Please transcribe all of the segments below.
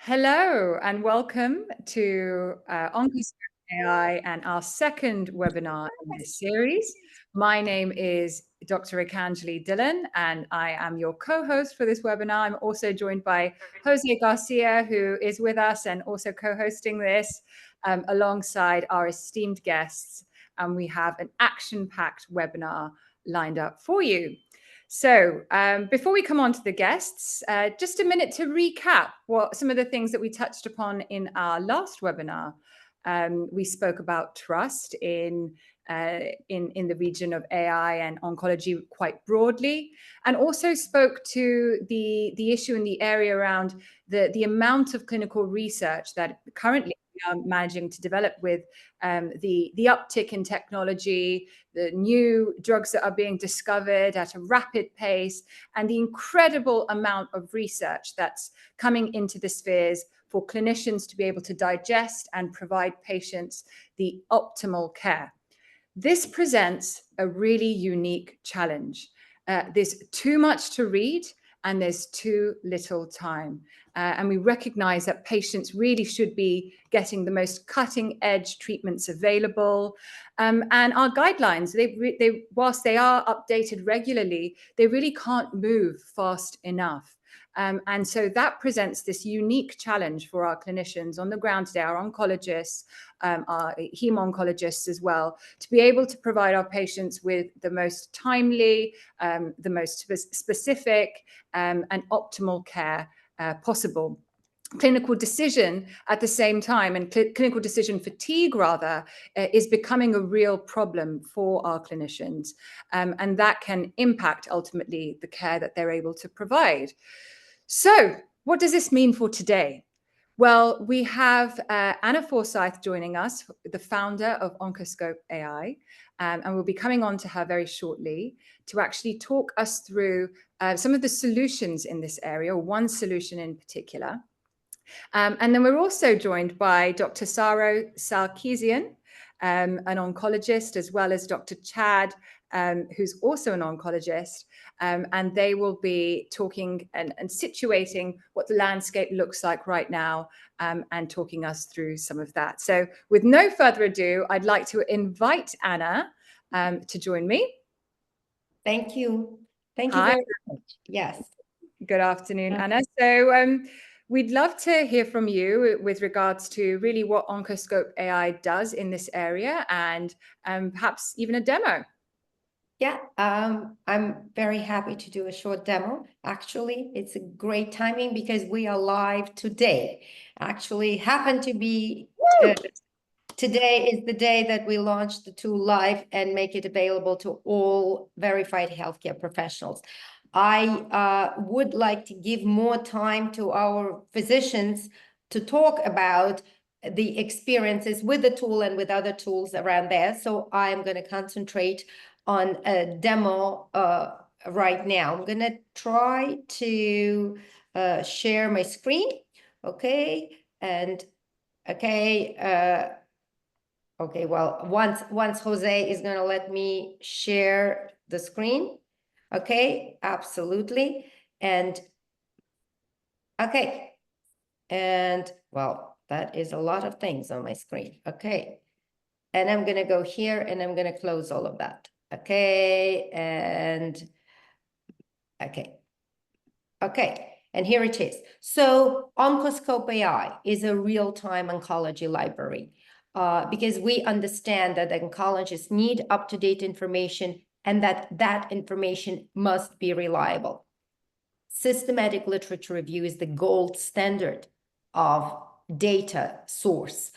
Hello and welcome to Oncoscope AI and our second webinar in this series. My name is Dr. Ekanjali Dillon and I am your co-host for this webinar. I'm also joined by Jose Garcia, who is with us and also co-hosting this alongside our esteemed guests. And we have an action-packed webinar lined up for you. So before we come on to the guests, just a minute to recap what some of the things that we touched upon in our last webinar. We spoke about trust in the region of AI and oncology quite broadly, and also spoke to the issue in the area around the amount of clinical research that currently we are managing to develop with the uptick in technology, the new drugs that are being discovered at a rapid pace, and the incredible amount of research that's coming into the spheres for clinicians to be able to digest and provide patients the optimal care. This presents a really unique challenge. There's too much to read and there's too little time. And we recognize that patients really should be getting the most cutting edge treatments available. And our guidelines, whilst they are updated regularly, they really can't move fast enough. And so that presents this unique challenge for our clinicians on the ground today, our oncologists, our hem-oncologists as well, to be able to provide our patients with the most timely, the most specific and optimal care possible. Clinical decision at the same time, and clinical decision fatigue rather, is becoming a real problem for our clinicians. And that can impact ultimately the care that they're able to provide. So what does this mean for today? Well, we have Anna Forsyth joining us, the founder of Oncoscope AI, and we'll be coming on to her very shortly to actually talk us through some of the solutions in this area, or one solution in particular. And then we're also joined by Dr. Saro Sarkeesian, an oncologist, as well as Dr. Chad, who's also an oncologist. And they will be talking and situating what the landscape looks like right now and talking us through some of that. So with no further ado, I'd like to invite Anna to join me. Thank you. Thank you very much. Yes. Good afternoon, Anna. So we'd love to hear from you with regards to really what Oncoscope AI does in this area and perhaps even a demo. Yeah, I'm very happy to do a short demo. Actually, it's a great timing because we are live today. Actually, happen to be today is the day that we launched the tool live and make it available to all verified healthcare professionals. I would like to give more time to our physicians to talk about the experiences with the tool and with other tools around there. So I'm going to concentrate on a demo right now. I'm going to try to share my screen. Okay. And okay. Okay, well, once Jose is going to let me share the screen. Okay, absolutely. And okay. And well, that is a lot of things on my screen. Okay. And I'm going to go here and I'm going to close all of that. Okay. And okay. Okay. And here it is. So Oncoscope AI is a real-time oncology library because we understand that oncologists need up-to-date information and that information must be reliable. Systematic literature review is the gold standard of data source.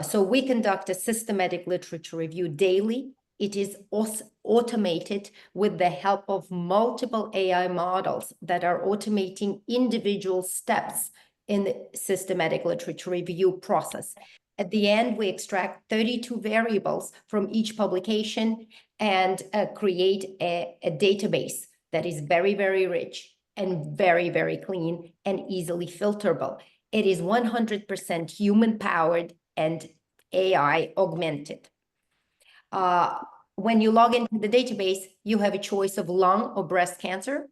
So we conduct a systematic literature review daily. It is also automated with the help of multiple AI models that are automating individual steps in the systematic literature review process. At the end, we extract 32 variables from each publication and create a database that is very, very rich and very, very clean and easily filterable. It is 100% human-powered and AI augmented. when you log into the database, you have a choice of lung or breast cancer.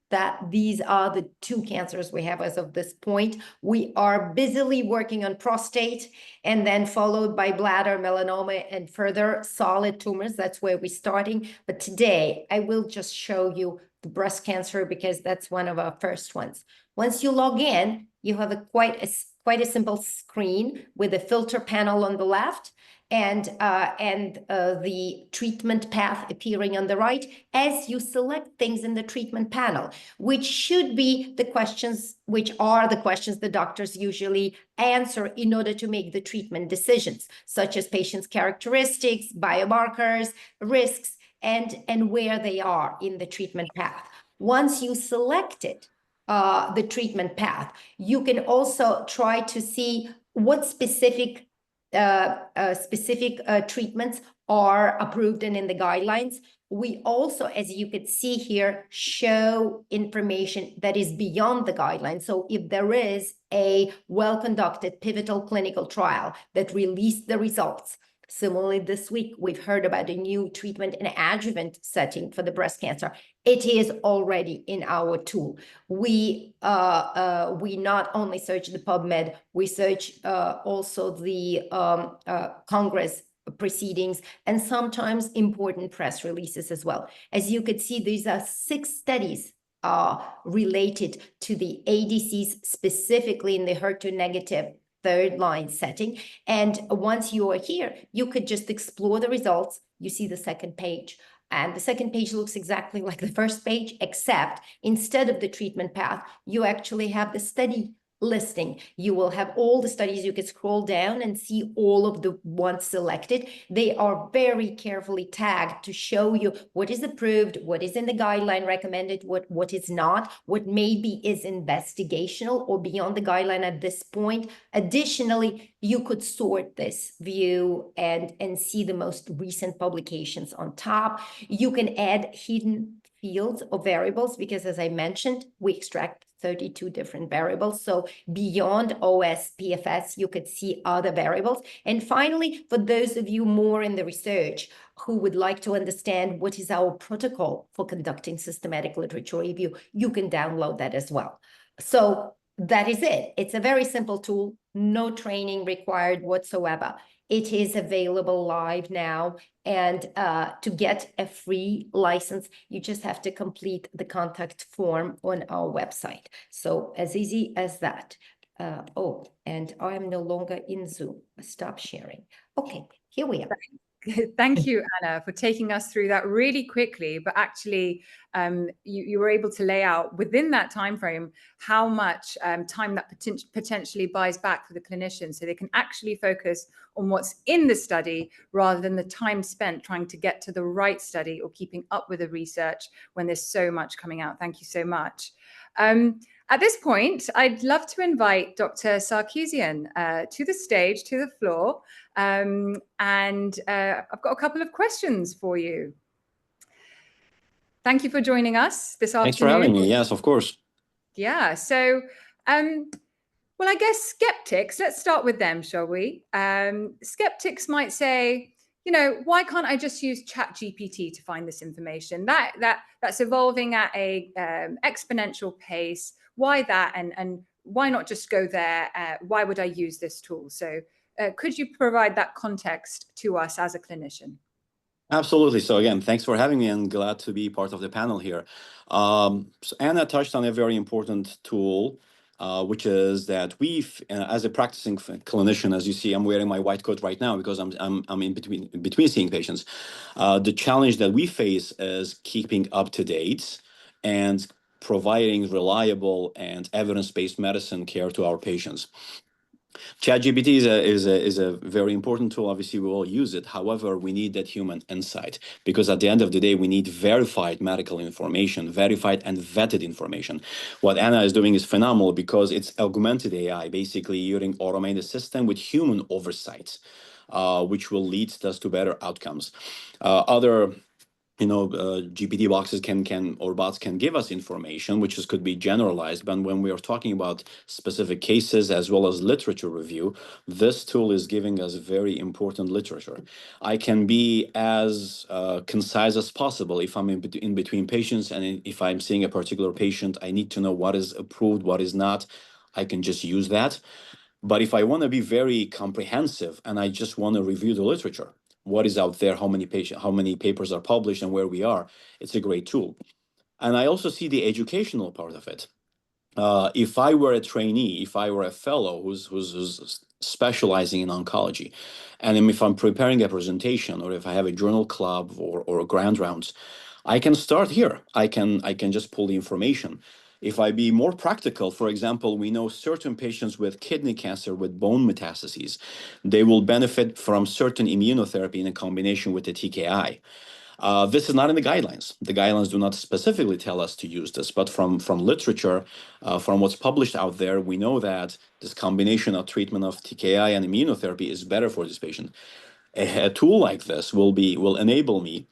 These are the two cancers we have as of this point. We are busily working on prostate, and then followed by bladder, melanoma, and further solid tumors. That's where we're starting. But today, I will just show you the breast cancer because that's one of our first ones. Once you log in, you have quite a simple screen with a filter panel on the left, and the treatment path appearing on the right as you select things in the treatment panel, which should be the questions, which are the questions the doctors usually answer in order to make the treatment decisions, such as patient's characteristics, biomarkers, risks, and where they are in the treatment path. Once you select it, the treatment path, you can also try to see what specific treatments are approved and in the guidelines. We also, as you could see here, show information that is beyond the guidelines. So if there is a well-conducted pivotal clinical trial that released the results, similarly, this week, we've heard about a new treatment in adjuvant setting for the breast cancer. It is already in our tool. We not only search the PubMed, we search also the Congress proceedings and sometimes important press releases as well. As you could see, these are 6 studies related to the ADCs, specifically in the HER2-negative third-line setting. And once you are here, you could just explore the results. You see the second page. And the second page looks exactly like the first page, except instead of the treatment path, you actually have the study listing. You will have all the studies. You can scroll down and see all of the ones selected. They are very carefully tagged to show you what is approved, what is in the guideline recommended, what is not, what maybe is investigational or beyond the guideline at this point. Additionally, you could sort this view and see the most recent publications on top. You can add hidden fields or variables because, as I mentioned, we extract 32 different variables. So beyond OS, PFS, you could see other variables. And finally, for those of you more in the research who would like to understand what is our protocol for conducting systematic literature review, you can download that as well. So that is it. It's a very simple tool, no training required whatsoever. It is available live now, and to get a free license, you just have to complete the contact form on our website. So as easy as that. Oh, and I am no longer in Zoom. Stop sharing. Okay, here we are. Thank you, Anna, for taking us through that really quickly, but actually you were able to lay out within that time frame how much time that potentially buys back for the clinician, so they can actually focus on what's in the study rather than the time spent trying to get to the right study or keeping up with the research when there's so much coming out. Thank you so much. At this point, I'd love to invite Dr. Sarkisian to the stage, to the floor, and I've got a couple of questions for you. Thank you for joining us this afternoon. Thanks for having me. Yes, of course. Yeah, so, well, I guess skeptics, let's start with them, shall we? Skeptics might say, you know, why can't I just use ChatGPT to find this information? That's evolving at a exponential pace. Why that? And why not just go there? Why would I use this tool? So could you provide that context to us as a clinician? Absolutely. So again, thanks for having me and glad to be part of the panel here. So Anna touched on a very important tool, which is that as a practicing clinician, as you see, I'm wearing my white coat right now because I'm in between seeing patients. The challenge that we face is keeping up to date and providing reliable and evidence-based medicine care to our patients. ChatGPT is a very important tool. Obviously, we all use it. However, we need that human insight because at the end of the day, we need verified medical information, verified and vetted information. What Anna is doing is phenomenal because it's augmented AI, basically using automated system with human oversight, which will lead us to better outcomes. Other GPT boxes can or bots can give us information, which could be generalized. But when we are talking about specific cases as well as literature review, this tool is giving us very important literature. I can be as concise as possible if I'm in between patients, and if I'm seeing a particular patient, I need to know what is approved, what is not. I can just use that. But if I want to be very comprehensive and I just want to review the literature, what is out there, how many papers are published, and where we are, it's a great tool. And I also see the educational part of it. If I were a trainee, if I were a fellow who's specializing in oncology, and if I'm preparing a presentation, or if I have a journal club or a grand rounds, I can start here. I can just pull the information. If I be more practical, for example, we know certain patients with kidney cancer with bone metastases, they will benefit from certain immunotherapy in a combination with the TKI. This is not in the guidelines. The guidelines do not specifically tell us to use this, but from literature, from what's published out there, we know that this combination of treatment of TKI and immunotherapy is better for this patient. A tool like this will enable me,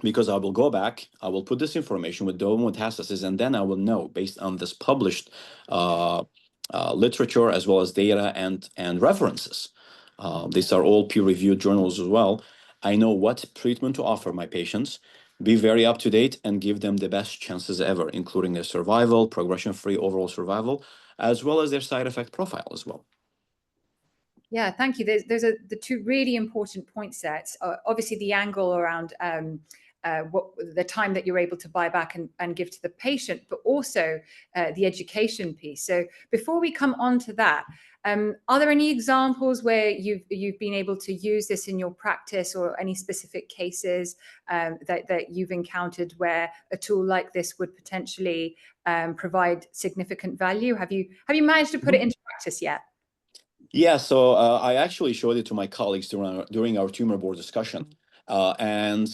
because I will go back, I will put this information with bone metastasis, and then I will know based on this published literature as well as data and references. These are all peer-reviewed journals as well. I know what treatment to offer my patients, be very up to date, and give them the best chances ever, including their survival, progression-free overall survival, as well as their side effect profile as well. Yeah, thank you. Those are the two really important point sets. Obviously, the angle around what the time that you're able to buy back and give to the patient, but also the education piece. So before we come on to that, are there any examples where you've been able to use this in your practice, or any specific cases that you've encountered where a tool like this would potentially provide significant value? Have you managed to put it into practice yet? Yeah, so I actually showed it to my colleagues during our tumor board discussion. And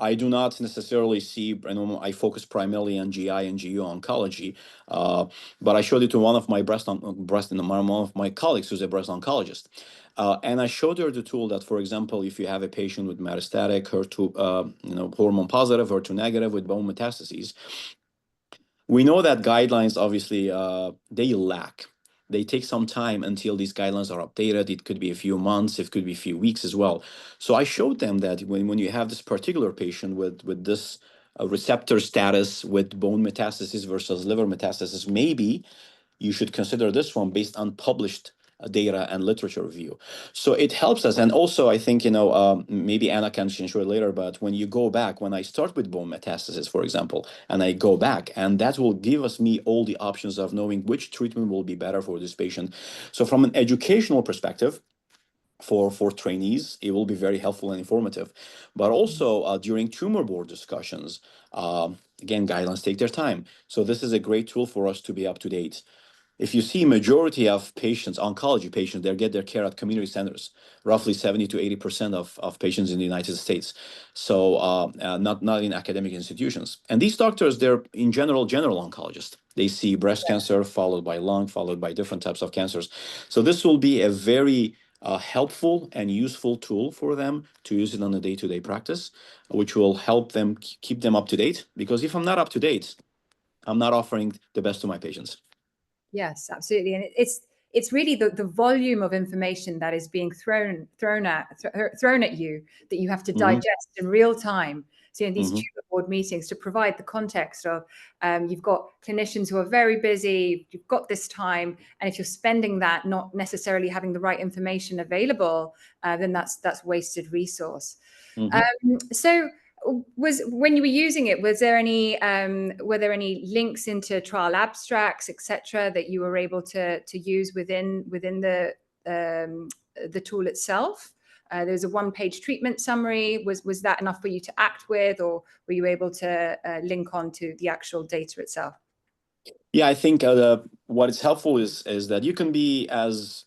I do not necessarily see, I focus primarily on GI and GU oncology, but I showed it to one of my one of my colleagues who's a breast oncologist. And I showed her the tool that, for example, if you have a patient with metastatic HER2, hormone positive, HER2 negative with bone metastases, we know that guidelines, obviously, they lack. They take some time until these guidelines are updated. It could be a few months, it could be a few weeks as well. So I showed them that when you have this particular patient with this receptor status with bone metastasis versus liver metastasis, maybe you should consider this one based on published data and literature review. So it helps us. And also, I think, maybe Anna can show it later, but when you go back, when I start with bone metastasis, for example, and I go back, and that will give me all the options of knowing which treatment will be better for this patient. So from an educational perspective, for trainees, it will be very helpful and informative. But also during tumor board discussions, again, guidelines take their time. So this is a great tool for us to be up to date. If you see majority of patients, oncology patients, they get their care at community centers, roughly 70 to 80% of patients in the United States. So not in academic institutions. And these doctors, they're in general oncologists. They see breast cancer, followed by lung, followed by different types of cancers. So this will be a very helpful and useful tool for them to use it on a day-to-day practice, which will help them keep them up to date. Because if I'm not up to date, I'm not offering the best to my patients. Yes, absolutely. And it's really the volume of information that is being thrown at you that you have to digest in real time. So in these tumor board meetings, to provide the context of you've got clinicians who are very busy, you've got this time, and if you're spending that not necessarily having the right information available, then that's wasted resource. So when you were using it, were there any links into trial abstracts, etc., that you were able to use within the tool itself? There's a one-page treatment summary. Was that enough for you to act with, or were you able to link on to the actual data itself? Yeah, I think what is helpful is that you can be as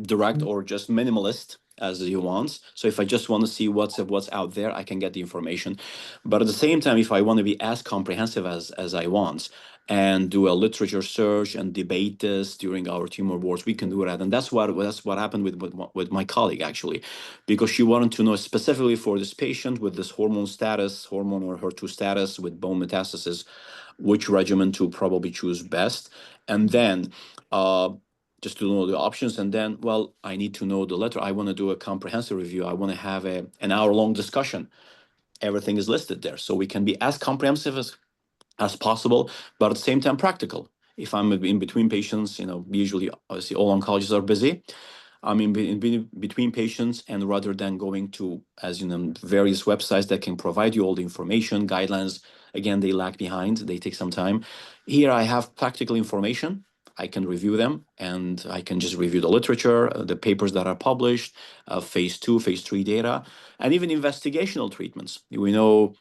direct or just minimalist as you want. So if I just want to see what's out there, I can get the information. But at the same time, if I want to be as comprehensive as I want and do a literature search and debate this during our tumor boards, we can do that. And that's what happened with my colleague, actually, because she wanted to know specifically for this patient with this hormone status, hormone or HER2 status with bone metastasis, which regimen to probably choose best. And then just to know the options. And then, well, I need to know the letter. I want to do a comprehensive review. I want to have an hour-long discussion. Everything is listed there. So we can be as comprehensive as possible, but at the same time practical. If I'm in between patients, usually obviously all oncologists are busy. I'm in between patients, and rather than going to, as you know, various websites that can provide you all the information, guidelines, again, they lag behind, they take some time. Here I have practical information. I can review them, and I can just review the literature, the papers that are published, phase 2, phase 3 data, and even investigational treatments. We know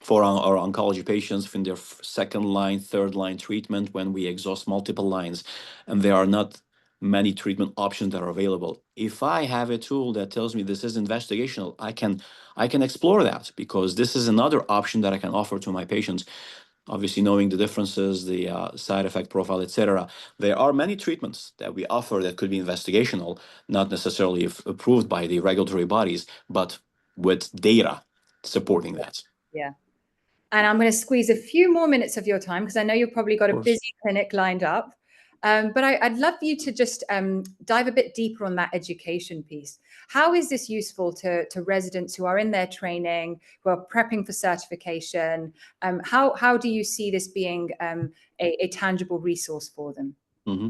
for our oncology patients in their second line, third line treatment, when we exhaust multiple lines and there are not many treatment options that are available. If I have a tool that tells me this is investigational, I can explore that, because this is another option that I can offer to my patients. Obviously, knowing the differences, the side effect profile, etc. There are many treatments that we offer that could be investigational, not necessarily approved by the regulatory bodies, but with data supporting that. Yeah. And I'm going to squeeze a few more minutes of your time, because I know you've probably got a course. busy clinic lined up. But I'd love you to just dive a bit deeper on that education piece. How is this useful to residents who are in their training, who are prepping for certification? How do you see this being a tangible resource for them? Mm-hmm.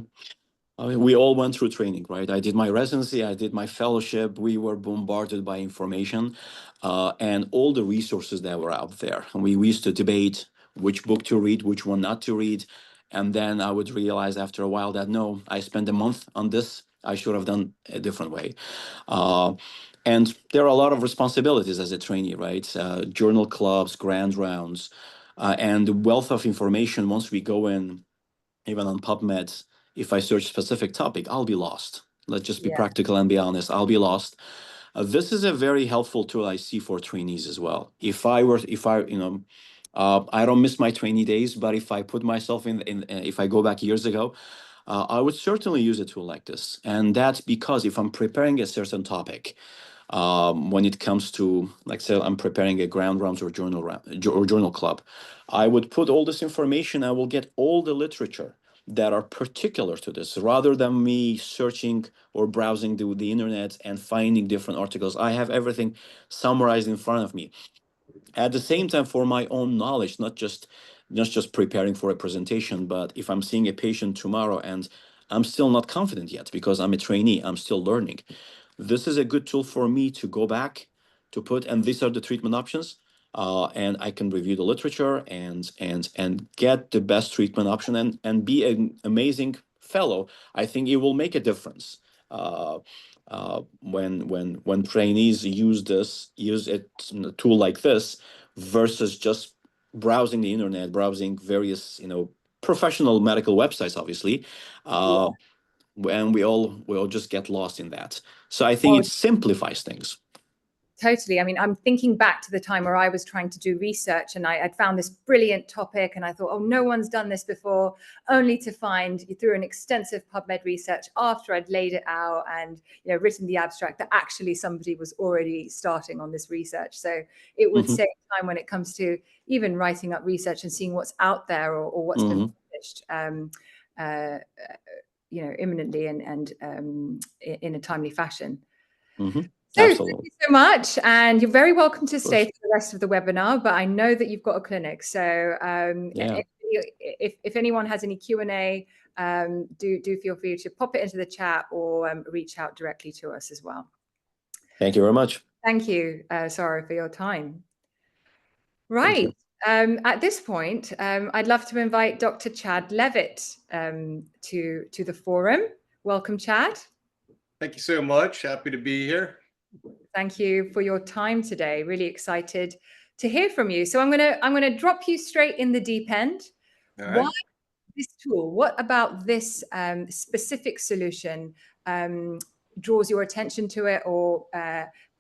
I mean, we all went through training, right? I did my residency, I did my fellowship. We were bombarded by information and all the resources that were out there. And we used to debate which book to read, which one not to read. And then I would realize after a while that, no, I spent a month on this. I should have done a different way. And there are a lot of responsibilities as a trainee, right? Journal clubs, grand rounds, and the wealth of information. Once we go in, even on PubMed, if I search specific topic, I'll be lost. Let's just be practical and be honest. I'll be lost. This is a very helpful tool I see for trainees as well. I don't miss my trainee days, but if I put myself if I go back years ago, I would certainly use a tool like this. And that's because if I'm preparing a certain topic, when it comes to, like, say, I'm preparing a ground rounds or journal club, I would put all this information. I will get all the literature that are particular to this, rather than me searching or browsing the internet and finding different articles. I have everything summarized in front of me. At the same time, for my own knowledge, not just preparing for a presentation, but if I'm seeing a patient tomorrow and I'm still not confident yet because I'm a trainee, I'm still learning, this is a good tool for me to go back to put, and these are the treatment options, and I can review the literature and get the best treatment option and be an amazing fellow. I think it will make a difference when trainees use a tool like this versus just browsing the internet, browsing various professional medical websites, obviously. And we all just get lost in that. So I think it simplifies things. Totally. I mean, I'm thinking back to the time where I was trying to do research, and I'd found this brilliant topic, and I thought, oh, no one's done this before, only to find through an extensive PubMed research after I'd laid it out and written the abstract that actually somebody was already starting on this research. So it would save time when it comes to even writing up research and seeing what's out there or what's been published imminently and in a timely fashion. So Absolutely. thank you so much, and you're very welcome to stay for the rest of the webinar, but I know that you've got a clinic, so if anyone has any Q&A, do feel free to pop it into the chat or reach out directly to us as well. Thank you very much. Thank you, Sarah, for your time. Right. At this point, I'd love to invite Dr. Chad Levitt to the forum. Welcome, Chad. Thank you so much. Happy to be here. Thank you for your time today. Really excited to hear from you. So I'm gonna drop you straight in the deep end. Right. Why this tool? What about this specific solution draws your attention to it, or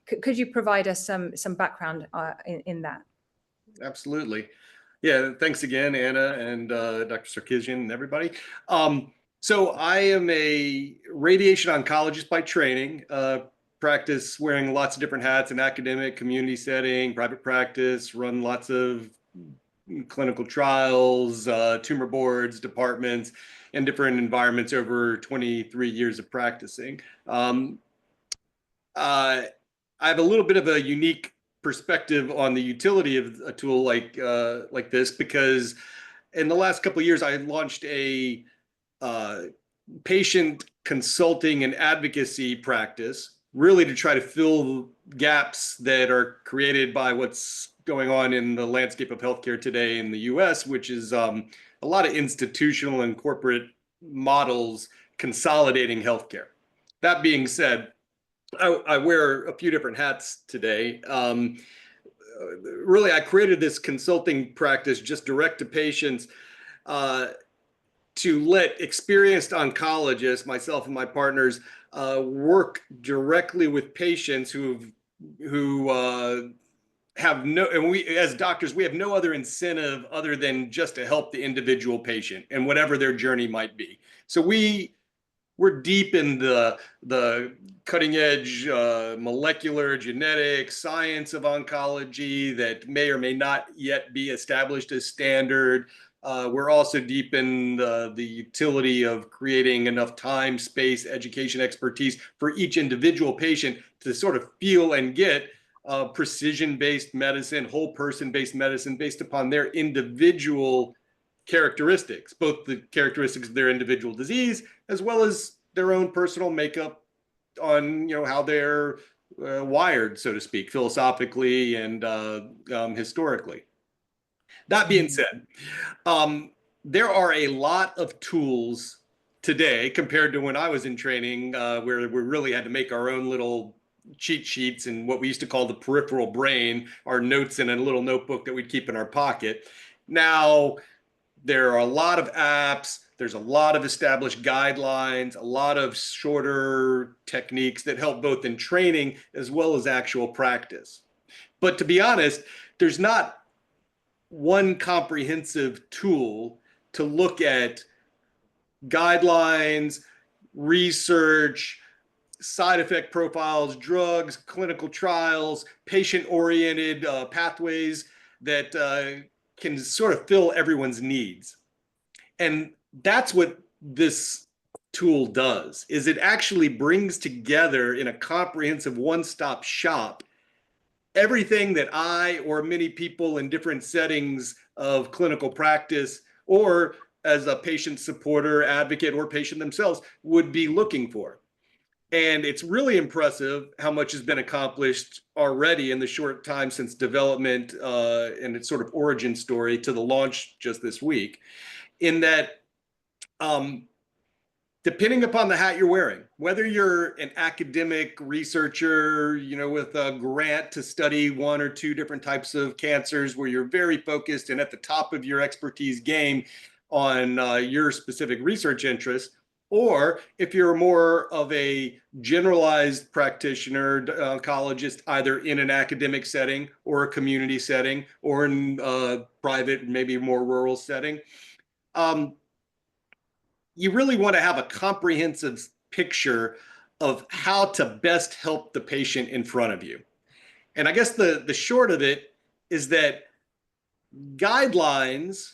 could you provide us some background in that? Absolutely. Yeah, thanks again, Anna and Dr. Sarkisian and everybody. So I am a radiation oncologist by training, practice wearing lots of different hats in academic, community setting, private practice, run lots of clinical trials, tumor boards, departments, and different environments over 23 years of practicing. I have a little bit of a unique perspective on the utility of a tool like this, because in the last couple of years, I launched a patient consulting and advocacy practice, really to try to fill gaps that are created by what's going on in the landscape of healthcare today in the US, which is a lot of institutional and corporate models consolidating healthcare. That being said, I wear a few different hats today. Really, I created this consulting practice just direct to patients to let experienced oncologists, myself and my partners, work directly with patients who have no, and we as doctors, we have no other incentive other than just to help the individual patient and whatever their journey might be. So we're deep in the cutting edge molecular genetics science of oncology that may or may not yet be established as standard. We're also deep in the utility of creating enough time, space, education, expertise for each individual patient to sort of feel and get precision-based medicine, whole person-based medicine based upon their individual characteristics, both the characteristics of their individual disease as well as their own personal makeup on how they're wired, so to speak, philosophically and historically. That being said, there are a lot of tools today compared to when I was in training, where we really had to make our own little cheat sheets and what we used to call the peripheral brain, our notes in a little notebook that we'd keep in our pocket. Now, there are a lot of apps, there's a lot of established guidelines, a lot of shorter techniques that help both in training as well as actual practice. But to be honest, there's not one comprehensive tool to look at guidelines, research, side effect profiles, drugs, clinical trials, patient-oriented pathways that can sort of fill everyone's needs. And that's what this tool does, is it actually brings together in a comprehensive one-stop shop everything that I or many people in different settings of clinical practice or as a patient supporter, advocate, or patient themselves would be looking for. And it's really impressive how much has been accomplished already in the short time since development and its sort of origin story to the launch just this week, in that depending upon the hat you're wearing, whether you're an academic researcher, with a grant to study one or two different types of cancers where you're very focused and at the top of your expertise game on your specific research interests, or if you're more of a generalized practitioner, oncologist, either in an academic setting or a community setting or in a private, maybe more rural setting, you really want to have a comprehensive picture of how to best help the patient in front of you. And I guess the short of it is that guidelines,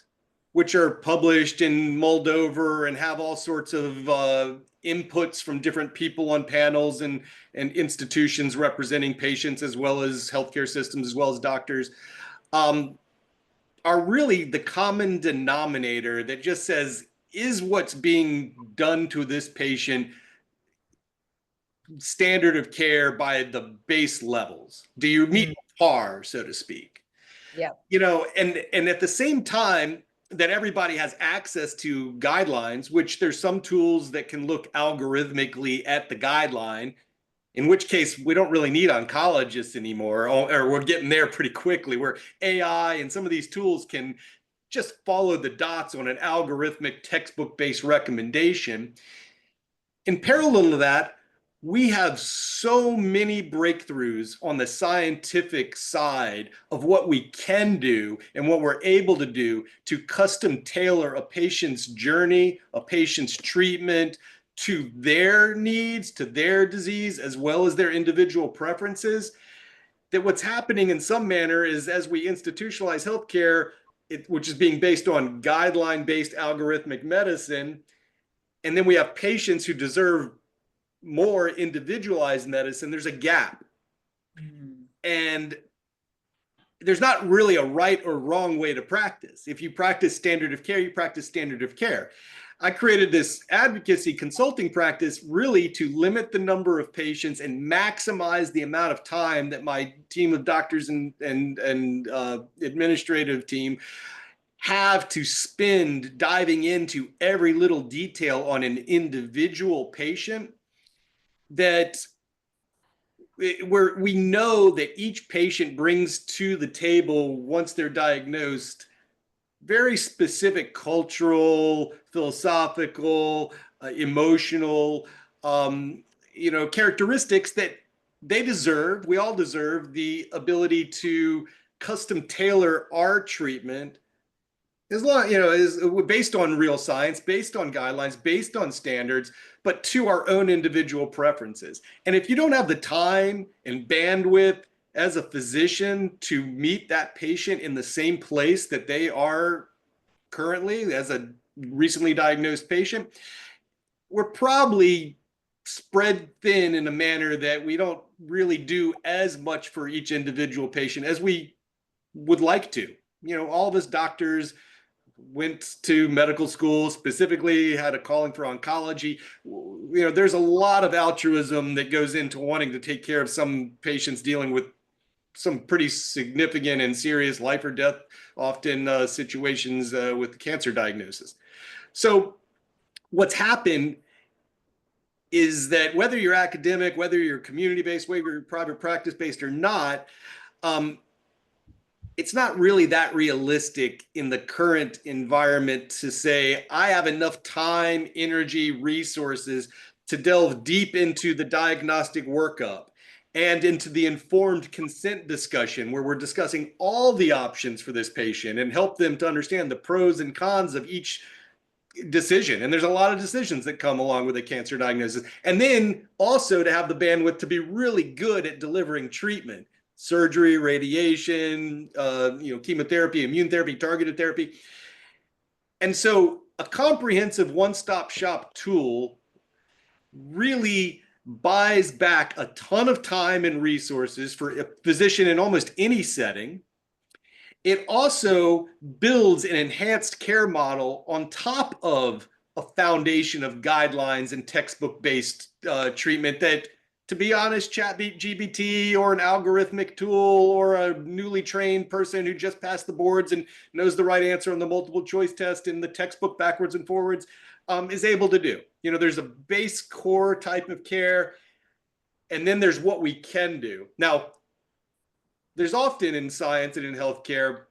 which are published and mulled over and have all sorts of inputs from different people on panels and institutions representing patients as well as healthcare systems, as well as doctors, are really the common denominator that just says, is what's being done to this patient standard of care by the base levels? Do you meet par, so to speak? Yeah. And at the same time that everybody has access to guidelines, which there's some tools that can look algorithmically at the guideline, in which case we don't really need oncologists anymore, or we're getting there pretty quickly, where AI and some of these tools can just follow the dots on an algorithmic textbook-based recommendation. In parallel to that, we have so many breakthroughs on the scientific side of what we can do and what we're able to do to custom tailor a patient's journey, a patient's treatment to their needs, to their disease, as well as their individual preferences, that what's happening in some manner is as we institutionalize healthcare, which is being based on guideline-based algorithmic medicine, and then we have patients who deserve more individualized medicine, there's a gap. And there's not really a right or wrong way to practice. If you practice standard of care, you practice standard of care. I created this advocacy consulting practice really to limit the number of patients and maximize the amount of time that my team of doctors and administrative team have to spend diving into every little detail on an individual patient, that we know that each patient brings to the table, once they're diagnosed, very specific cultural, philosophical, emotional, characteristics that they deserve. We all deserve the ability to custom tailor our treatment, as long, is based on real science, based on guidelines, based on standards, but to our own individual preferences. And if you don't have the time and bandwidth as a physician to meet that patient in the same place that they are currently as a recently diagnosed patient, we're probably spread thin in a manner that we don't really do as much for each individual patient as we would like to. All of us doctors went to medical school, specifically had a calling for oncology. There's a lot of altruism that goes into wanting to take care of some patients dealing with some pretty significant and serious life or death, often situations with cancer diagnosis. So what's happened is that whether you're academic, whether you're community-based, whether you're private practice-based or not, it's not really that realistic in the current environment to say, I have enough time, energy, resources to delve deep into the diagnostic workup and into the informed consent discussion, where we're discussing all the options for this patient and help them to understand the pros and cons of each decision. And there's a lot of decisions that come along with a cancer diagnosis. And then also to have the bandwidth to be really good at delivering treatment. Surgery, radiation, chemotherapy, immune therapy, targeted therapy. And so a comprehensive one-stop shop tool really buys back a ton of time and resources for a physician in almost any setting. It also builds an enhanced care model on top of a foundation of guidelines and textbook-based treatment that, to be honest, ChatGPT or an algorithmic tool or a newly trained person who just passed the boards and knows the right answer on the multiple choice test in the textbook backwards and forwards is able to do. There's a base core type of care, and then there's what we can do. Now, there's often in science and in healthcare,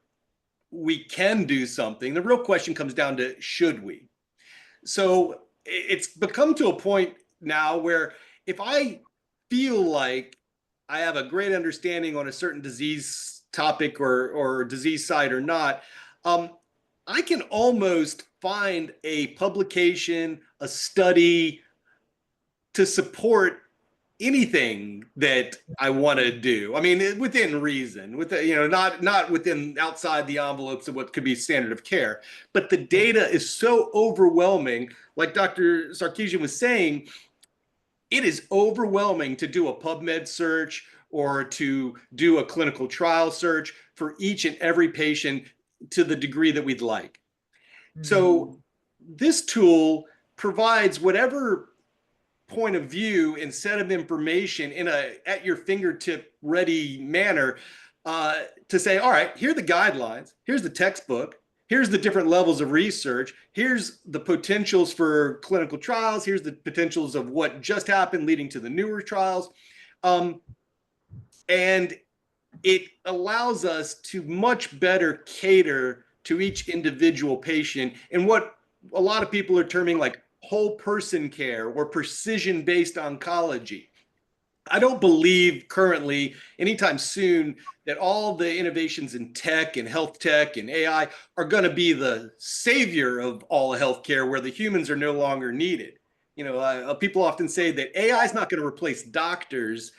we can do something. The real question comes down to, should we? So it's become to a point now where if I feel like I have a great understanding on a certain disease topic or disease site or not, I can almost find a publication, a study to support anything that I want to do. I mean, within reason, not within outside the envelopes of what could be standard of care. But the data is so overwhelming, like Dr. Sarkeesian was saying, it is overwhelming to do a PubMed search or to do a clinical trial search for each and every patient to the degree that we'd like. So this tool provides whatever point of view and set of information in a at your fingertip ready manner to say, all right, here are the guidelines, here's the textbook, here's the different levels of research, here's the potentials for clinical trials, here's the potentials of what just happened leading to the newer trials. And it allows us to much better cater to each individual patient in what a lot of people are terming like whole person care or precision-based oncology. I don't believe currently, anytime soon, that all the innovations in tech and health tech and AI are going to be the savior of all healthcare, where the humans are no longer needed. You know, people often say that AI is not going to replace doctors,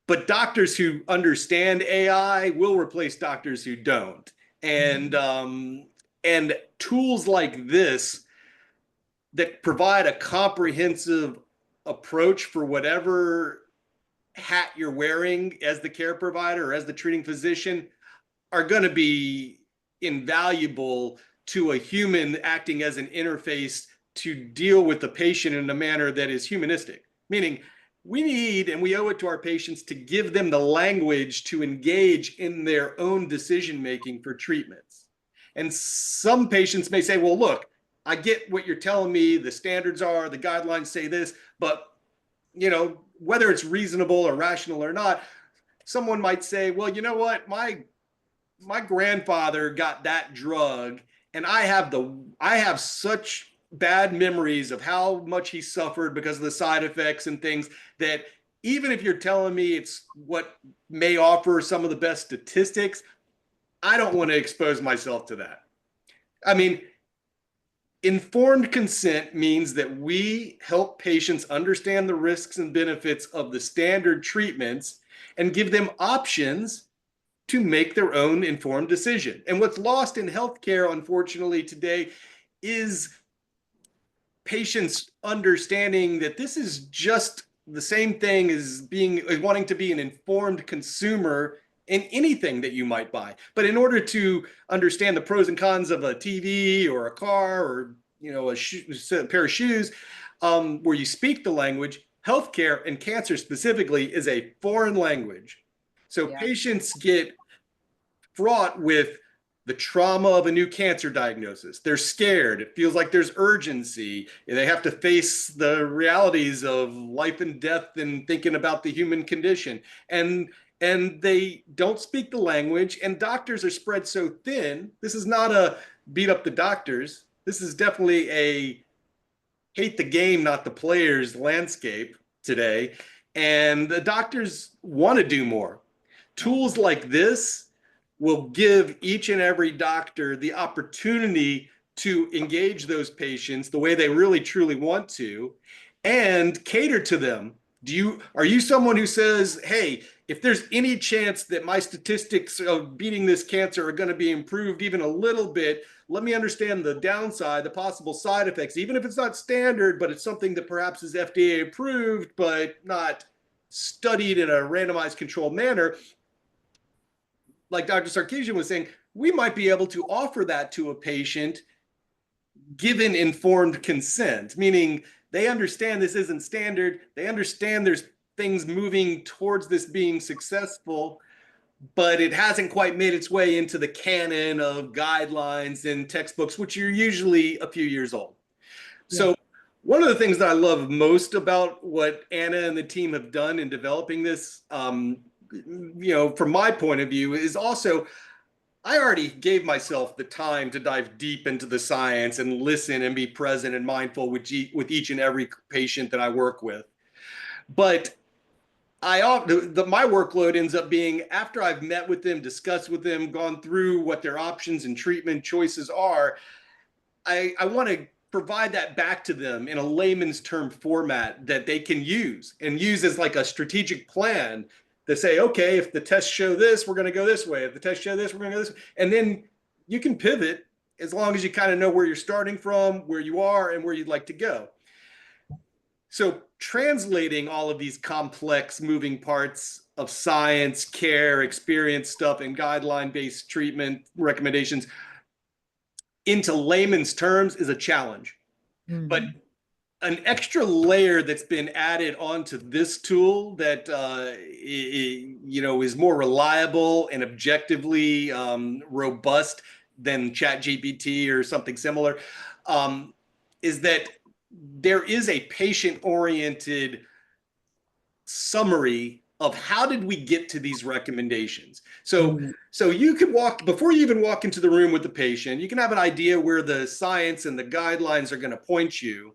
but doctors who understand AI will replace doctors who don't. And tools like this that provide a comprehensive approach for whatever hat you're wearing as the care provider or as the treating physician are going to be invaluable to a human acting as an interface to deal with the patient in a manner that is humanistic. Meaning, we need and we owe it to our patients to give them the language to engage in their own decision making for treatments. And some patients may say, well, look, I get what you're telling me, the standards are, the guidelines say this, but you know, whether it's reasonable or rational or not, someone might say, well, you know what, my grandfather got that drug, and I have such bad memories of how much he suffered because of the side effects and things, that even if you're telling me it's what may offer some of the best statistics, I don't want to expose myself to that. I mean, informed consent means that we help patients understand the risks and benefits of the standard treatments and give them options to make their own informed decision. And what's lost in healthcare, unfortunately, today is patients understanding that this is just the same thing as wanting to be an informed consumer in anything that you might buy. But in order to understand the pros and cons of a TV or a car or, you know, a pair of shoes, where you speak the language, healthcare and cancer specifically is a foreign language. So patients get fraught with the trauma of a new cancer diagnosis. They're scared. It feels like there's urgency. They have to face the realities of life and death and thinking about the human condition. And they don't speak the language, and doctors are spread so thin. This is not a beat up the doctors. This is definitely a hate the game, not the players landscape today. And the doctors want to do more. Tools like this will give each and every doctor the opportunity to engage those patients the way they really truly want to and cater to them. Are you someone who says, hey, if there's any chance that my statistics of beating this cancer are going to be improved even a little bit, let me understand the downside, the possible side effects, even if it's not standard, but it's something that perhaps is FDA approved, but not studied in a randomized controlled manner. Like Dr. Sarkeesian was saying, we might be able to offer that to a patient given informed consent, meaning they understand this isn't standard. They understand there's things moving towards this being successful, but it hasn't quite made its way into the canon of guidelines and textbooks, which are usually a few years old. Yeah. So one of the things that I love most about what Anna and the team have done in developing this, you know, from my point of view, is also I already gave myself the time to dive deep into the science and listen and be present and mindful with each and every patient that I work with. But my workload ends up being, after I've met with them, discussed with them, gone through what their options and treatment choices are, I want to provide that back to them in a layman's term format that they can use as like a strategic plan to say, okay, if the tests show this, we're going to go this way. If the tests show this, we're going to go this way. And then you can pivot as long as you kind of know where you're starting from, where you are, and where you'd like to go. So translating all of these complex moving parts of science, care, experience stuff, and guideline-based treatment recommendations into layman's terms is a challenge. Mm-hmm. But an extra layer that's been added onto this tool that you know, is more reliable and objectively robust than ChatGPT or something similar, is that there is a patient-oriented summary of how did we get to these recommendations. So you can before you even walk into the room with the patient, you can have an idea where the science and the guidelines are going to point you.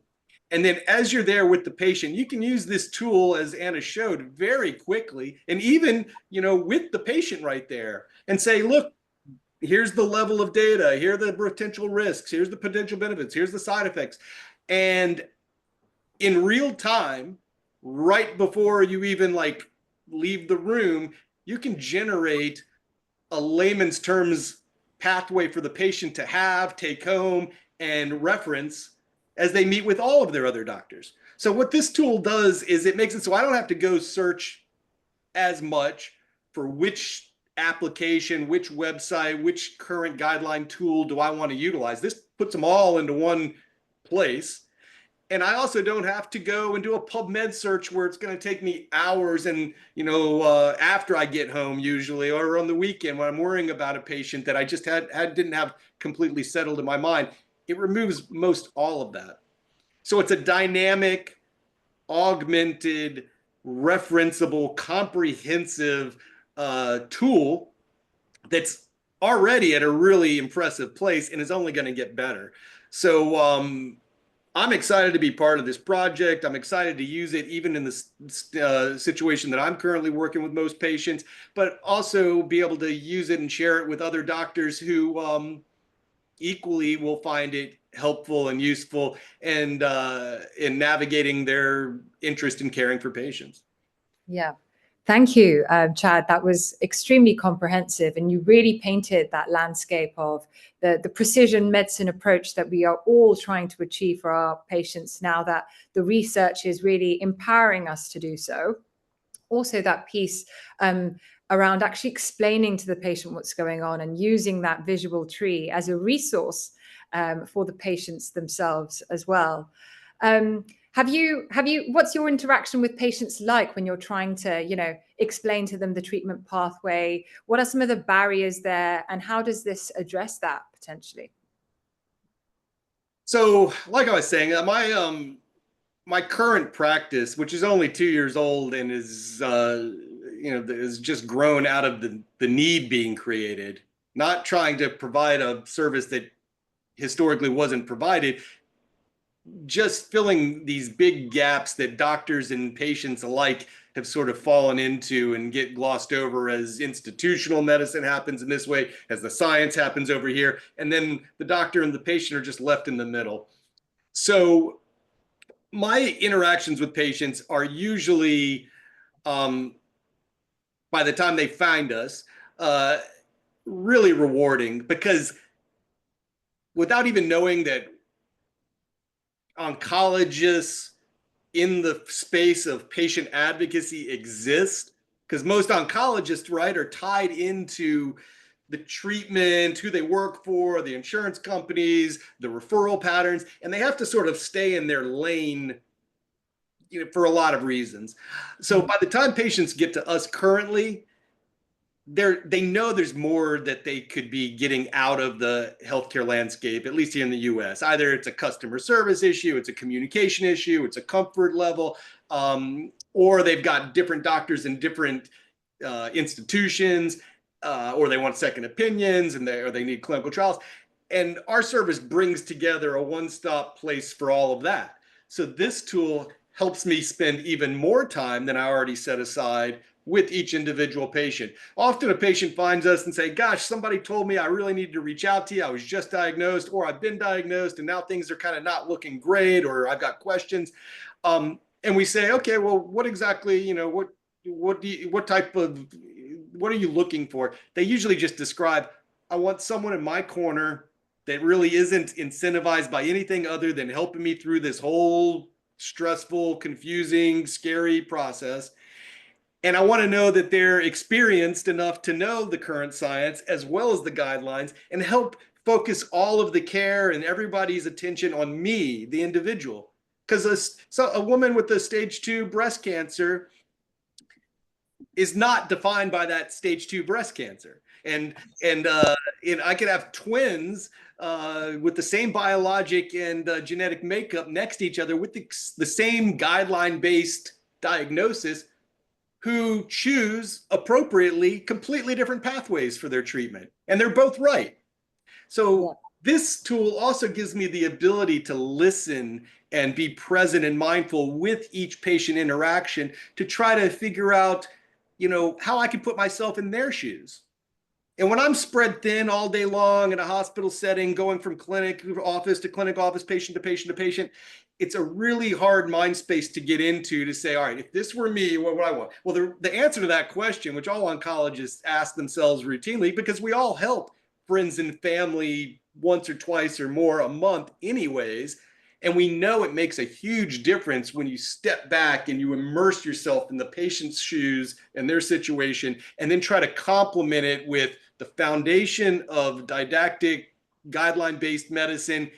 And then as you're there with the patient, you can use this tool, as Anna showed, very quickly, and even, with the patient right there, and say, look, here's the level of data, here are the potential risks, here's the potential benefits, here's the side effects. And in real time, right before you even leave the room, you can generate a layman's terms pathway for the patient to have, take home, and reference as they meet with all of their other doctors. So what this tool does is it makes it so I don't have to go search as much for which application, which website, which current guideline tool do I want to utilize. This puts them all into one place. And I also don't have to go and do a PubMed search where it's going to take me hours and, after I get home usually, or on the weekend when I'm worrying about a patient that I just didn't have completely settled in my mind. It removes most all of that. So it's a dynamic, augmented, referenceable, comprehensive tool that's already at a really impressive place and is only going to get better. So I'm excited to be part of this project. I'm excited to use it even in the situation that I'm currently working with most patients, but also be able to use it and share it with other doctors who equally will find it helpful and useful and in navigating their interest in caring for patients. Yeah. Thank you, Chad. That was extremely comprehensive, and you really painted that landscape of the precision medicine approach that we are all trying to achieve for our patients now that the research is really empowering us to do so. Also, that piece around actually explaining to the patient what's going on and using that visual tree as a resource for the patients themselves as well. What's your interaction with patients like when you're trying to, explain to them the treatment pathway? What are some of the barriers there, and how does this address that potentially? So, like I was saying, my current practice, which is only 2 years old and is just grown out of the need being created, not trying to provide a service that historically wasn't provided, just filling these big gaps that doctors and patients alike have sort of fallen into and get glossed over as institutional medicine happens in this way, as the science happens over here, and then the doctor and the patient are just left in the middle. So my interactions with patients are usually, by the time they find us, really rewarding, because without even knowing that oncologists in the space of patient advocacy exist, because most oncologists, right, are tied into the treatment, who they work for, the insurance companies, the referral patterns, and they have to sort of stay in their lane, for a lot of reasons. So by the time patients get to us currently, they know there's more that they could be getting out of the healthcare landscape, at least here in the US. Either it's a customer service issue, it's a communication issue, it's a comfort level, or they've got different doctors in different institutions, or they want second opinions, or they need clinical trials. And our service brings together a one-stop place for all of that. So this tool helps me spend even more time than I already set aside with each individual patient. Often a patient finds us and say, gosh, somebody told me I really needed to reach out to you. I was just diagnosed, or I've been diagnosed and now things are kind of not looking great, or I've got questions. And we say, okay, well, what exactly, what are you looking for? They usually just describe, I want someone in my corner that really isn't incentivized by anything other than helping me through this whole stressful, confusing, scary process. And I want to know that they're experienced enough to know the current science as well as the guidelines, and help focus all of the care and everybody's attention on me, the individual. Because a woman with a stage 2 breast cancer is not defined by that stage 2 breast cancer. And I could have twins with the same biologic and genetic makeup next to each other with the same guideline-based diagnosis, who choose appropriately completely different pathways for their treatment. And they're both right. So this tool also gives me the ability to listen and be present and mindful with each patient interaction to try to figure out, how I can put myself in their shoes. And when I'm spread thin all day long in a hospital setting, going from clinic office to clinic office, patient to patient to patient, it's a really hard mind space to get into to say, all right, if this were me, what would I want? Well, the answer to that question, which all oncologists ask themselves routinely, because we all help friends and family once or twice or more a month anyways, and we know it makes a huge difference when you step back and you immerse yourself in the patient's shoes and their situation, and then try to complement it with the foundation of didactic guideline-based medicine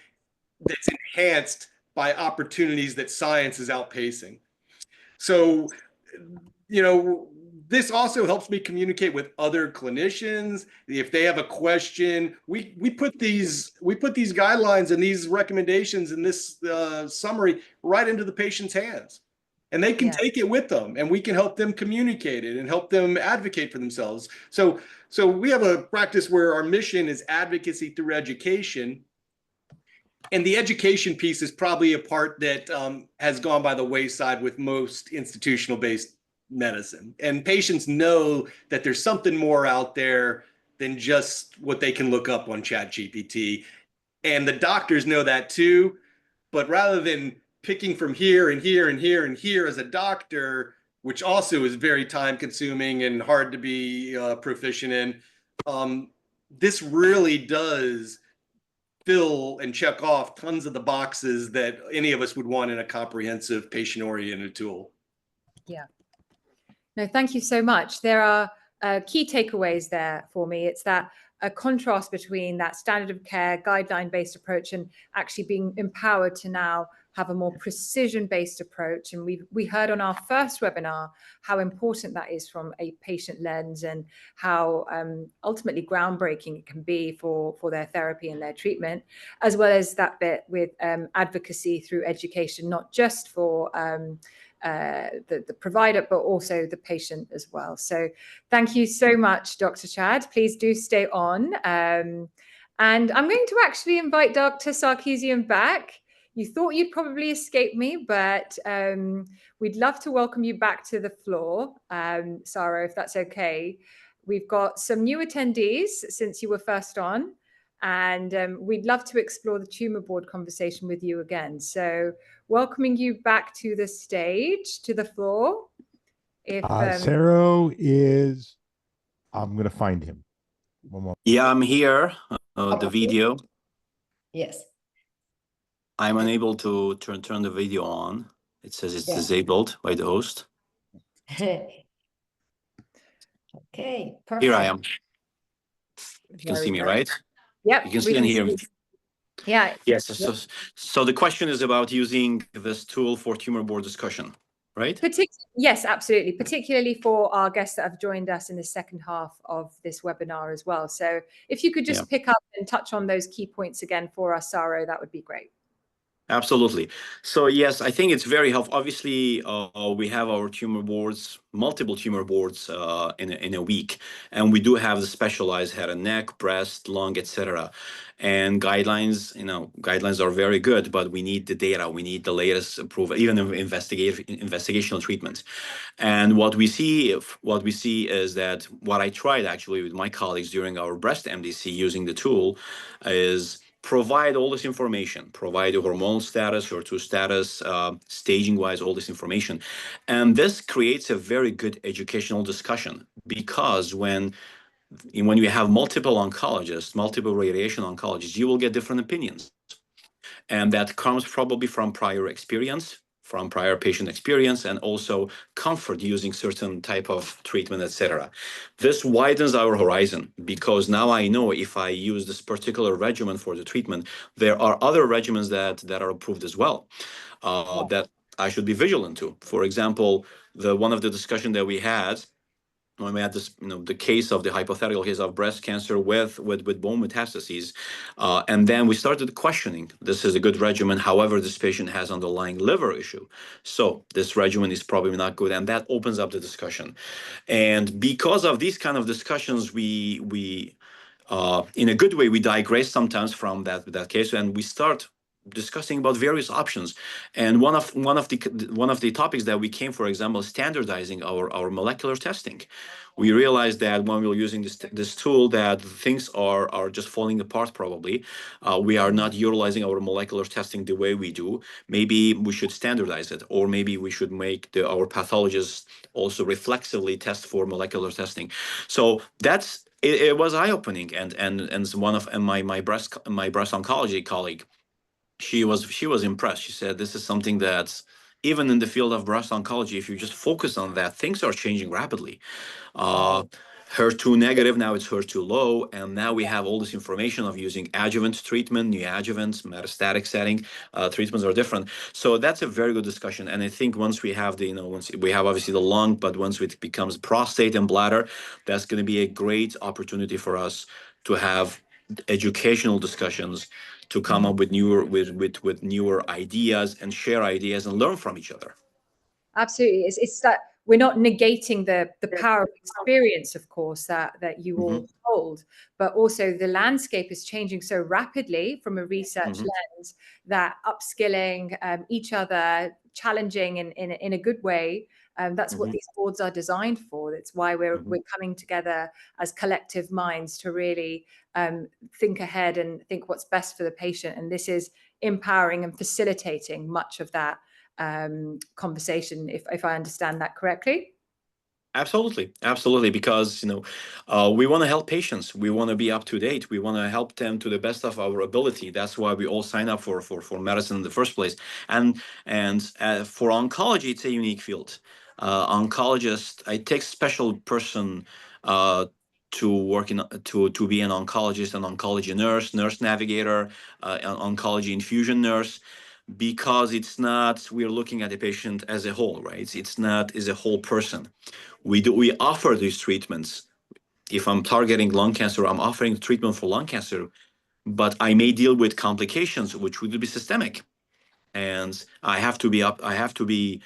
that's enhanced by opportunities that science is outpacing. So, this also helps me communicate with other clinicians. If they have a question, we put these guidelines and these recommendations and this summary right into the patient's hands. And they can take it with them, and we can help them communicate it and help them advocate for themselves. So we have a practice where our mission is advocacy through education. And the education piece is probably a part that has gone by the wayside with most institutional-based medicine. And patients know that there's something more out there than just what they can look up on ChatGPT. And the doctors know that too. But rather than picking from here and here and here and here as a doctor, which also is very time consuming and hard to be proficient in, this really does fill and check off tons of the boxes that any of us would want in a comprehensive patient-oriented tool. Yeah. No, thank you so much. There are key takeaways there for me. It's that a contrast between that standard of care guideline-based approach and actually being empowered to now have a more precision-based approach. And we heard on our first webinar how important that is from a patient lens, and how ultimately groundbreaking it can be for their therapy and their treatment, as well as that bit with advocacy through education, not just for the provider, but also the patient as well. So thank you so much, Dr. Chad. Please do stay on. And I'm going to actually invite Dr. Sarkisian back. You thought you'd probably escape me, but we'd love to welcome you back to the floor, Sarah, if that's okay. We've got some new attendees since you were first on, and we'd love to explore the tumor board conversation with you again. So welcoming you back to the stage, to the floor. If Sarah is, I'm going to find him. One more. Yeah, I'm here. The video. Yes. I'm unable to turn the video on. It says it's disabled by the host. Okay, perfect. Here I am. You can see me, right? Yep. You can see and hear me. Yeah. Yes. So the question is about using this tool for tumor board discussion, right? Yes, absolutely. Particularly for our guests that have joined us in the second half of this webinar as well. So if you could just pick up and touch on those key points again for us, Saro, that would be great. Absolutely. So yes, I think it's very helpful. Obviously, we have our tumor boards, multiple tumor boards in a week, and we do have the specialized head and neck, breast, lung, etc. And guidelines are very good, but we need the data. We need the latest approval, even investigational treatments. And what we see is that what I tried actually with my colleagues during our breast MDC using the tool is provide all this information, provide the hormonal status, HER2 status, staging-wise, all this information. And this creates a very good educational discussion, because when you have multiple oncologists, multiple radiation oncologists, you will get different opinions. And that comes probably from prior experience, from prior patient experience, and also comfort using certain type of treatment, etc. This widens our horizon, because now I know if I use this particular regimen for the treatment, there are other regimens that are approved as well, that I should be vigilant to. For example, one of the discussion that we had when we had this, the case of the hypothetical case of breast cancer with bone metastases, and then we started questioning, this is a good regimen, however, this patient has underlying liver issue, so this regimen is probably not good, and that opens up the discussion. And because of these kind of discussions, we in a good way, we digress sometimes from that case, and we start discussing about various options. And one of the topics that we came, for example, standardizing our molecular testing. We realized that when we were using this tool, that things are just falling apart. Probably we are not utilizing our molecular testing the way we do. Maybe we should standardize it, or maybe we should make our pathologists also reflexively test for molecular testing. So it was eye-opening, and one of my breast oncology colleague, she was impressed. She said, this is something that even in the field of breast oncology, if you just focus on that, things are changing rapidly. HER2 negative, now it's HER2 low, and now we have all this information of using adjuvant treatment, neoadjuvant, metastatic setting. Treatments are different. So that's a very good discussion. And I think once we have once we have obviously the lung, but once it becomes prostate and bladder, that's going to be a great opportunity for us to have educational discussions, to come up with newer ideas and share ideas and learn from each other. Absolutely. It's that we're not negating the power of experience, of course, that you all hold, but also the landscape is changing so rapidly from a research lens that upskilling each other, challenging in a good way, that's what these boards are designed for. That's why we're coming together as collective minds to really think ahead and think what's best for the patient. And this is empowering and facilitating much of that conversation, if I understand that correctly. Absolutely, because we want to help patients. We want to be up to date. We want to help them to the best of our ability. That's why we all sign up for medicine in the first place. And for oncology, it's a unique field. Oncologist, it takes special person to work to be an oncologist, an oncology nurse navigator, an oncology infusion nurse, because we're looking at the patient as a whole, right? It's not as a whole person. We offer these treatments. If I'm targeting lung cancer, I'm offering treatment for lung cancer, but I may deal with complications which would be systemic, and I have to be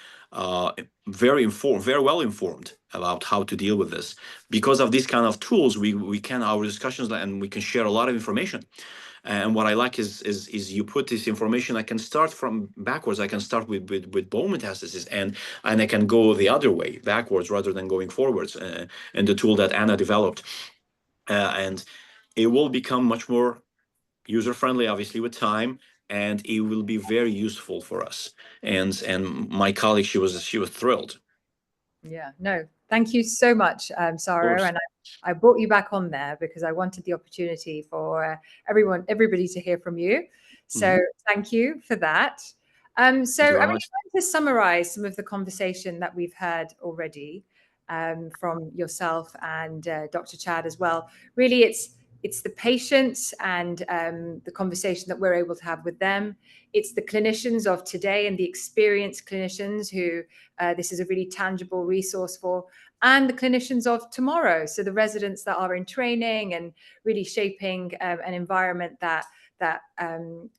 very well informed about how to deal with this. Because of these kind of tools, we can our discussions, and we can share a lot of information. And what I like is you put this information. I can start from backwards. I can start with bone metastasis, and I can go the other way, backwards, rather than going forwards. And the tool that Anna developed, and it will become much more user friendly, obviously, with time, and it will be very useful for us. And my colleague, she was thrilled. Yeah, no, thank you so much, Saro. And I brought you back on there because I wanted the opportunity for everybody to hear from you. So thank you for that. So I'm going to summarize some of the conversation that we've had already from yourself and Dr. Chad as well. Really, it's the patients and the conversation that we're able to have with them. It's the clinicians of today and the experienced clinicians who this is a really tangible resource for, and the clinicians of tomorrow. So the residents that are in training and really shaping an environment that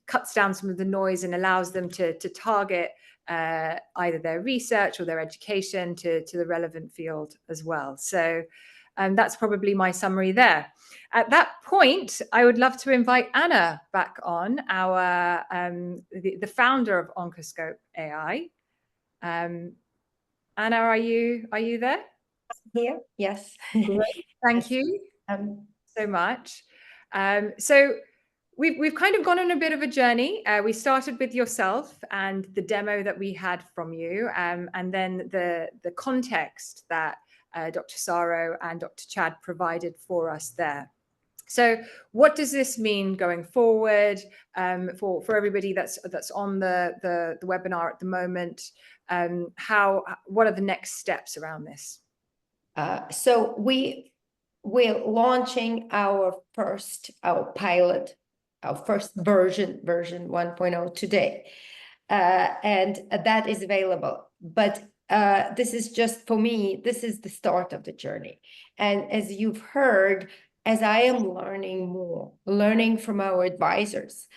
cuts down some of the noise and allows them to target either their research or their education to the relevant field as well. So that's probably my summary there. At that point, I would love to invite Anna back on, our the founder of Oncoscope AI. Anna, are you there? Here, yes. Great. Thank you so much. So we've kind of gone on a bit of a journey. We started with yourself and the demo that we had from you, and then the context that Dr. Saro and Dr. Chad provided for us there. So what does this mean going forward for everybody that's on the webinar at the moment? What are the next steps around this? So we're launching our pilot, our first version 1.0 today, and that is available. But this is just, for me, this is the start of the journey. And as you've heard, as I am learning from our advisors,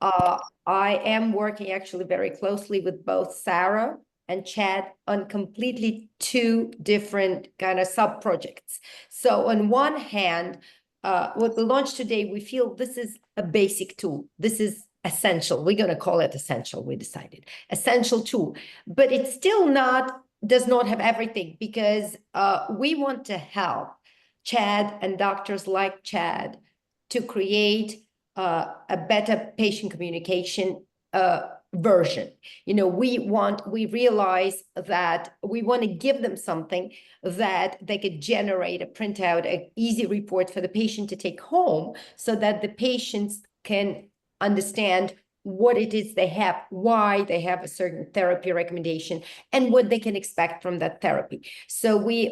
I am working actually very closely with both Sarah and Chad on completely two different kind of sub-projects. So on one hand, what we launched today, we feel this is a basic tool. This is essential. We're going to call it essential. We decided essential tool, but it's still does not have everything, because we want to help Chad and doctors like Chad to create a better patient communication version. We realize that we want to give them something that they could generate a printout, an easy report for the patient to take home, so that the patients can understand what it is they have, why they have a certain therapy recommendation, and what they can expect from that therapy. So we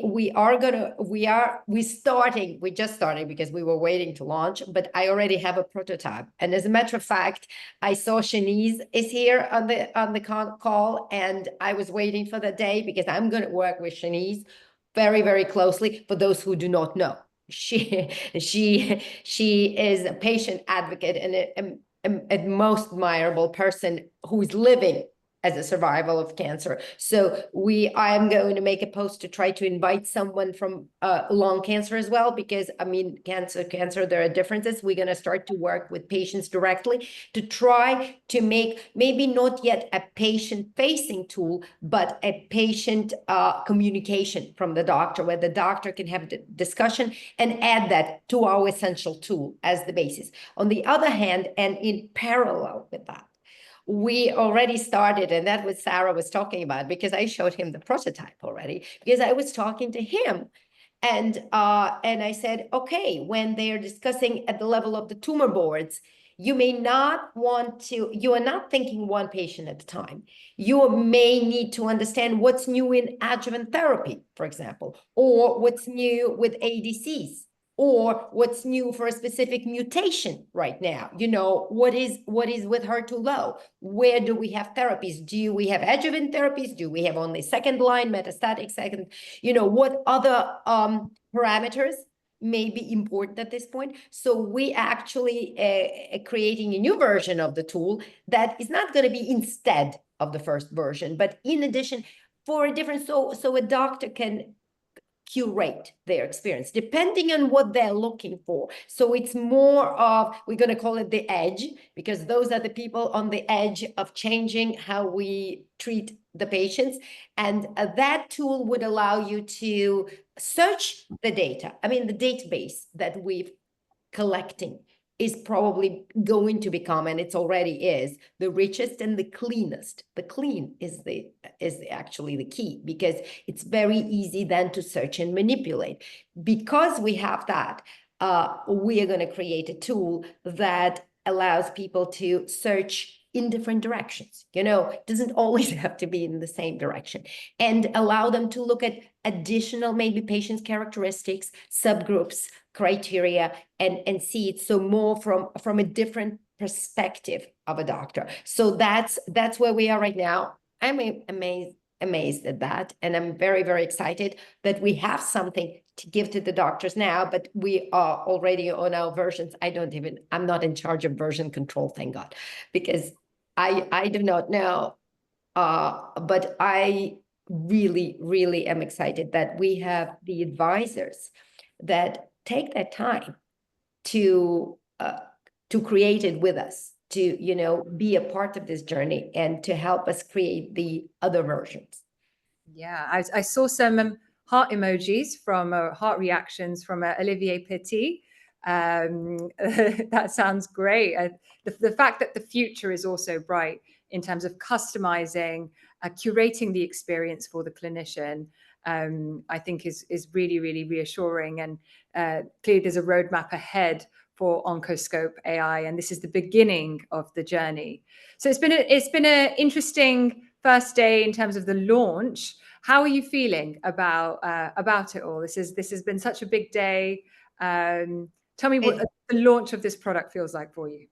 just starting because we were waiting to launch, but I already have a prototype. And as a matter of fact, I saw Shanice is here on the call, and I was waiting for the day because I'm going to work with Shanice very, very closely. For those who do not know, she is a patient advocate and a most admirable person who is living as a survival of cancer. So I am going to make a post to try to invite someone from lung cancer as well, because cancer, there are differences. We're going to start to work with patients directly to try to make maybe not yet a patient-facing tool, but a patient communication from the doctor, where the doctor can have the discussion and add that to our essential tool as the basis. On the other hand, and in parallel with that, we already started, and that what Sarah was talking about, because I showed him the prototype already, because I was talking to him, and I said, okay, when they're discussing at the level of the tumor boards, you may not want to, you are not thinking one patient at a time. You may need to understand what's new in adjuvant therapy, for example, or what's new with ADCs, or what's new for a specific mutation right now. What is with HER2 low? Where do we have therapies? Do we have adjuvant therapies? Do we have only second line, metastatic second? What other parameters may be important at this point? So we actually creating a new version of the tool that is not going to be instead of the first version, but in addition, for a different, so a doctor can curate their experience depending on what they're looking for. So it's more of, we're going to call it the edge, because those are the people on the edge of changing how we treat the patients. And that tool would allow you to search the data. The database that we've collecting is probably going to become, and it's already is, the richest and the cleanest. The clean is actually the key, because it's very easy then to search and manipulate. Because we have that, we are going to create a tool that allows people to search in different directions. It doesn't always have to be in the same direction, and allow them to look at additional, maybe patients' characteristics, subgroups, criteria, and see it so more from a different perspective of a doctor. So that's where we are right now. I'm amazed at that, and I'm very, very excited that we have something to give to the doctors now, but we are already on our versions. I'm not in charge of version control, thank God, because I do not know, but I really, really am excited that we have the advisors that take that time to create it with us, to be a part of this journey, and to help us create the other versions. Yeah, I saw some heart emojis from heart reactions from Olivier Petit. That sounds great. The fact that the future is also bright in terms of customizing, curating the experience for the clinician, I think is really, really reassuring. And clearly there's a roadmap ahead for Oncoscope AI, and this is the beginning of the journey. So it's been an interesting first day in terms of the launch. How are you feeling about it all? This has been such a big day. Tell me what the launch of this product feels like for you.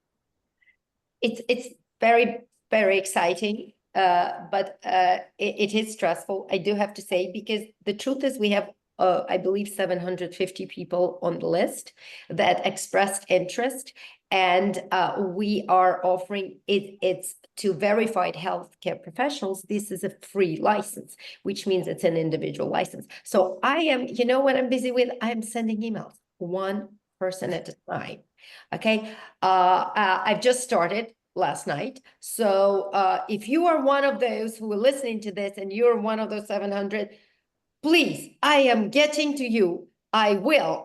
It's very, very exciting, but it is stressful, I do have to say, because the truth is we have, I believe, 750 people on the list that expressed interest, and we are offering it's to verified healthcare professionals. This is a free license, which means it's an individual license. So I am, what I'm busy with? I'm sending emails one person at a time. Okay, I've just started last night. So if you are one of those who are listening to this and you're one of those 700, please, I am getting to you. I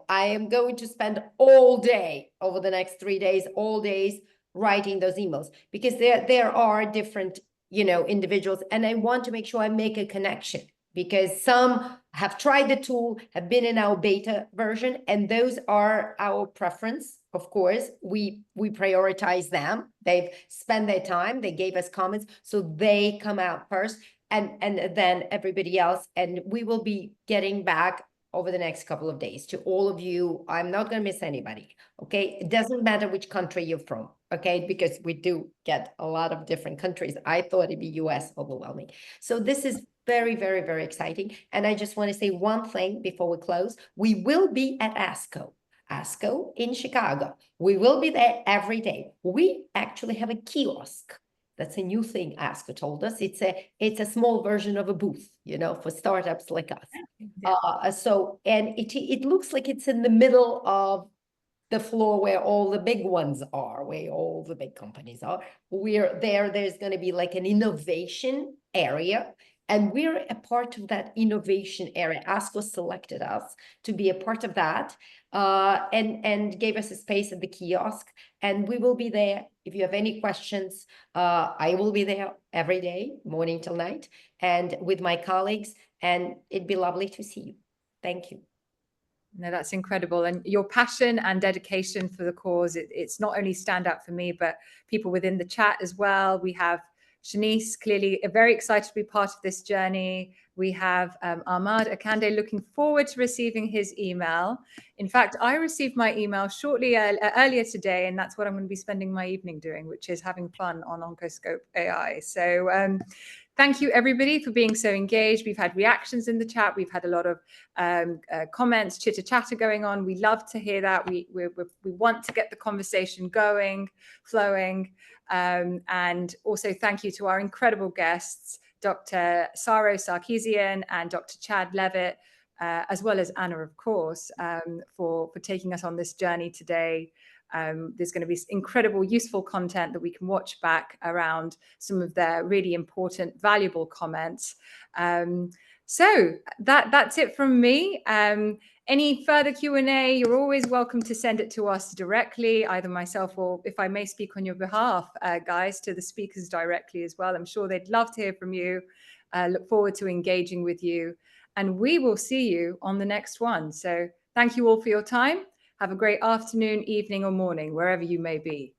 am going to spend all day over the next 3 days, all days writing those emails, because there are different, individuals, and I want to make sure I make a connection, because some have tried the tool, have been in our beta version, and those are our preference. Of course, we prioritize them. They've spent their time, they gave us comments, so they come out first, and then everybody else. And we will be getting back over the next couple of days to all of you. I'm not going to miss anybody. Okay, it doesn't matter which country you're from. Okay, because we do get a lot of different countries. I thought it'd be US overwhelming. So this is very, very, very exciting. And I just want to say one thing before we close. We will be at ASCO in Chicago. We will be there every day. We actually have a kiosk. That's a new thing ASCO told us. It's a small version of a booth, for startups like us. And it looks like it's in the middle of the floor where all the big ones are, where all the big companies are. There's going to be like an innovation area, and we're a part of that innovation area. ASCO selected us to be a part of that, and gave us a space at the kiosk, and we will be there. If you have any questions, I will be there every day, morning till night, and with my colleagues, and it'd be lovely to see you. Thank you. No, that's incredible. And your passion and dedication for the cause, it's not only stand out for me, but people within the chat as well. We have Shanice, clearly very excited to be part of this journey. We have Ahmad Akande, looking forward to receiving his email. In fact, I received my email shortly earlier today, and that's what I'm going to be spending my evening doing, which is having fun on Oncoscope AI. So thank you, everybody, for being so engaged. We've had reactions in the chat. We've had a lot of comments, chitter-chatter going on. We love to hear that. We want to get the conversation going, flowing. And also thank you to our incredible guests, Dr. Saro Sarkeesian and Dr. Chad Levitt, as well as Anna, of course, for taking us on this journey today. There's going to be incredible, useful content that we can watch back around some of their really important, valuable comments. So that's it from me. Any further Q&A, you're always welcome to send it to us directly, either myself or, if I may speak on your behalf, guys, to the speakers directly as well. I'm sure they'd love to hear from you. Look forward to engaging with you. And we will see you on the next one. So thank you all for your time. Have a great afternoon, evening, or morning, wherever you may be.